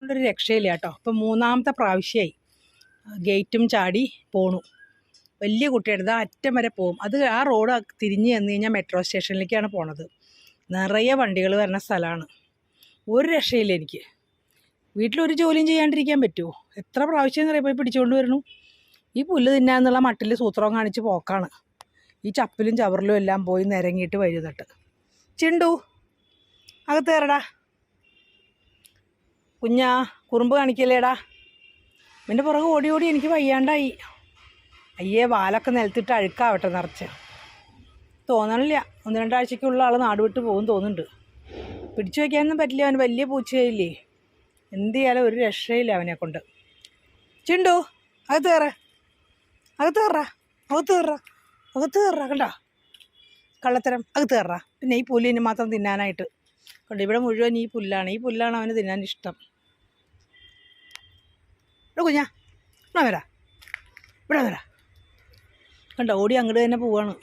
ഒരു രക്ഷയില്ല കേട്ടോ. ഇപ്പം 3ാമത്തെ പ്രാവശ്യമായി ഗേറ്റും ചാടി പോണു. വലിയ കുട്ടിയെടുത്ത് അറ്റം വരെ പോകും. അത് ആ റോഡ് തിരിഞ്ഞ് ചെന്ന് കഴിഞ്ഞാൽ മെട്രോ സ്റ്റേഷനിലേക്കാണ് പോണത്. നിറയെ വണ്ടികൾ വരുന്ന സ്ഥലമാണ്. ഒരു രക്ഷയില്ല എനിക്ക്. വീട്ടിലൊരു ജോലിയും ചെയ്യാണ്ടിരിക്കാൻ പറ്റുമോ? എത്ര പ്രാവശ്യം നിറയെ പോയി പിടിച്ചുകൊണ്ട് വരണു. ഈ പുല്ല് തിന്നാന്നുള്ള മട്ടിൽ സൂത്രം കാണിച്ച് പോക്കാണ്. ഈ ചപ്പിലും ചവറിലും എല്ലാം പോയി നിരങ്ങിയിട്ട് വരുന്നിട്ട്. ചിണ്ടു അകത്ത് കയറടാ. കുഞ്ഞാ കുറുമ്പ് കാണിക്കല്ലേടാ. എൻ്റെ പുറകെ ഓടി ഓടി എനിക്ക് വയ്യാണ്ടായി. അയ്യേ വാലൊക്കെ നിലത്തിട്ട് അഴുക്കാവട്ടെ നിറച്ച്. തോന്നണില്ല 1-2 ആഴ്ചയ്ക്കുള്ള ആൾ നാട് വിട്ട് പോകും തോന്നുന്നുണ്ട്. പിടിച്ചു വയ്ക്കാനൊന്നും പറ്റില്ല. അവന് വലിയ പൂച്ചയില്ലേ. എന്ത് ചെയ്യാലും ഒരു രക്ഷയില്ല അവനെ കൊണ്ട്. ചിണ്ടു അകത്ത് കയറ. അകത്ത് കയറ. അകത്ത് കയറ. അകത്ത് കയറ. കണ്ടോ കള്ളത്തരം. അകത്ത് കയറ. പിന്നെ ഈ പുല്ലിന് മാത്രം തിന്നാനായിട്ട് കണ്ടോ. ഇവിടെ മുഴുവൻ ഈ പുല്ലാണ് അവന് തിന്നാൻ ഇഷ്ടം. ഇവിടെ കുഞ്ഞാ ഇവിടെ വരാ. ഇവിടെ വരാ. കണ്ടോ ഓടി അങ്ങോട്ട് തന്നെ പോവാണ്.